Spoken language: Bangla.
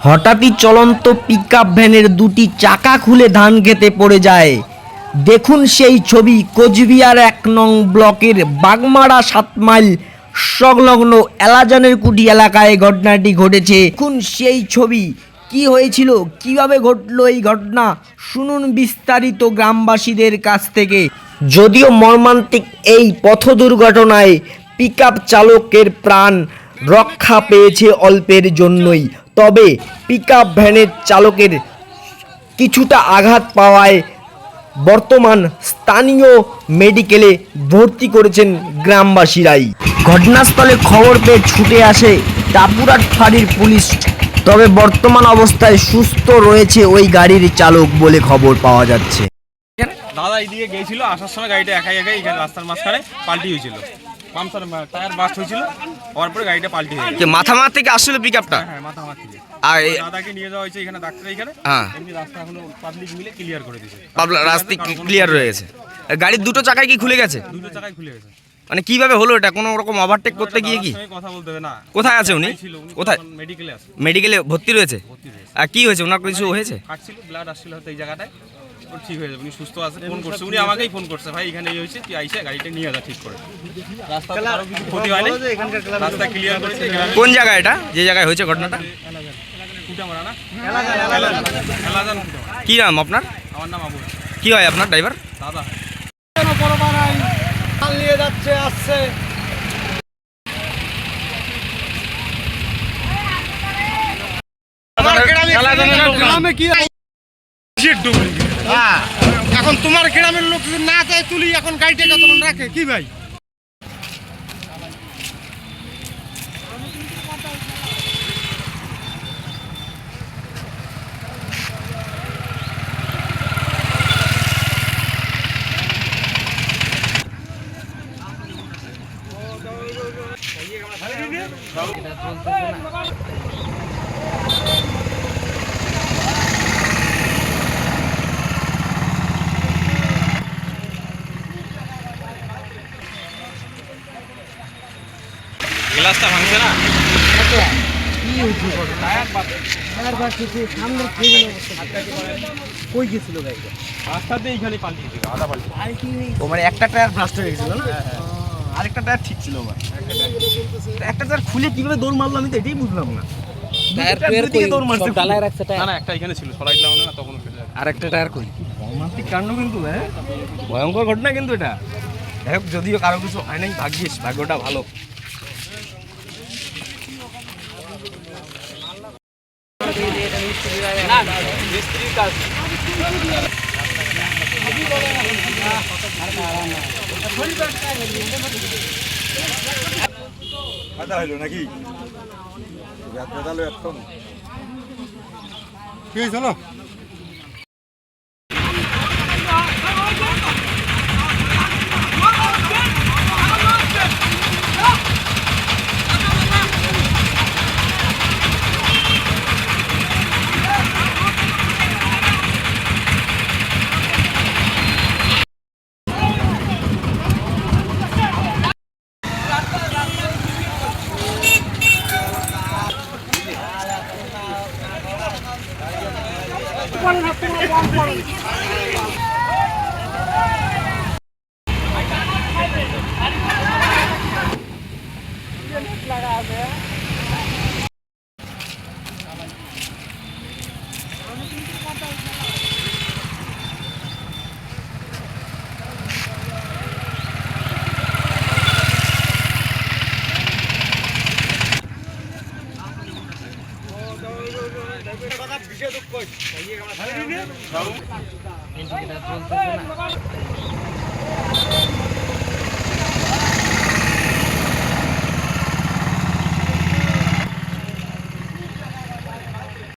হঠাৎই চলন্ত পিকআপ ভ্যানের দুটি চাকা খুলে ধান খেতে পড়ে যায়। দেখুন সেই ছবি কোচবিহার ১ নং ব্লকের বাগমারা ৭ মাইল সংলগ্ন এলাজানের কুটি এলাকায় ঘটনাটি ঘটেছে। দেখুন সেই ছবি, কি হয়েছিল, কিভাবে ঘটলো এই ঘটনা, শুনুন বিস্তারিত গ্রামবাসীদের কাছ থেকে। যদিও মর্মান্তিক এই পথ দুর্ঘটনায় পিকআপ চালকের প্রাণ রক্ষা পেয়েছে অল্পের জন্যই, তবে পিকআপ ভ্যানের চালকের কিছুটা আঘাত পাওয়ায় বর্তমান স্থানীয় মেডিকেলে ভর্তি করেছেন গ্রামবাসীরাই। ঘটনাস্থলে খবর পেয়ে ছুটে আসে টাপুরাট ফাঁড়ির পুলিশ, তবে বর্তমান অবস্থায় সুস্থ রয়েছে ওই গাড়ির চালক বলে খবর পাওয়া যাচ্ছে। দাদা এইদিকে গিয়েছিল, আসার সময় গাড়িটা একাই এখানে রাস্তার মাঝখানে পাল্টি হয়েছিল, পাম্পসার টায়ার বাস্ট হয়েছিল, হওয়ার পরে গাড়িটা পাল্টি হয়েছে। মাথামার থেকে আসছিল পিকআপটা? হ্যাঁ, মাথামার থেকে। আর দাদাকে নিয়ে যাওয়া হয়েছে এখানে ডাক্তার, এখানে এমনি রাস্তা এখনো পাবলিক মিলে ক্লিয়ার করে দিয়েছে। রাস্তা ক্লিয়ার রয়ে গেছে। গাড়ির দুটো চাকায় কি খুলে গেছে? দুটো চাকায় খুলে গেছে। মানে কিভাবে হলো এটা? কোনো রকম ওভারটেক করতে গিয়ে কি? কথা বলতে হবে না। কোথায় আছে উনি? কোথায়? মেডিকেলে আছে। মেডিকেলে ভর্তি রয়েছে? আর কি হয়েছে, ওনার কিছু হয়েছে? কাটছিল, ব্লাড আসছিল হয়তো এই জায়গাটায়। ওর ঠিক হয়ে যাবে, উনি সুস্থ আছে। ফোন করছে, উনি আমাকেই ফোন করছে, ভাই এখানে এই হয়েছে, তুই আইসা গাড়িটা নিয়ে যা ঠিক করে। রাস্তা আরো কিছু ক্ষতি হয়নি, রাস্তা ক্লিয়ার করেছে। কোন জায়গায় এটা, যে জায়গায় হয়েছে ঘটনাটা? কুটামারা না? কি নাম আপনার? আমার নাম আবু। কি হয় আপনার ড্রাইভার? দাদা নিয়ে যাচ্ছে, আসছে। গ্রামে কি এখন তোমার গ্রামের লোক যদি না যায় তুলি, এখন গাড়িটা কতক্ষণ রাখে কি ভাই? গ্লাসটা ভাঙছে না? রাস্তাতে এইখানে পাল্টি ছিল, আধা পাল্টি। ও মানে একটা টায়ার ব্লাস্ট হয়ে গেছিল না? আরেকটা টায়ার ঠিক ছিল। একটা টায়ার খুলে কিভাবে দৌড় মারলো আমি তো এটাই বুঝলাম না। না, একটা এখানে ছিল, সরাই দিলাম না তখন। আরেকটা টায়ার কই? মর্মান্তিক কাণ্ড কিন্তু, ভয়ঙ্কর ঘটনা কিন্তু এটা। যাই হোক, যদিও কারো কিছু হয় নাই, ভাগ্যিস, ভাগ্যটা ভালো। নাকি চলো চলতেছে না।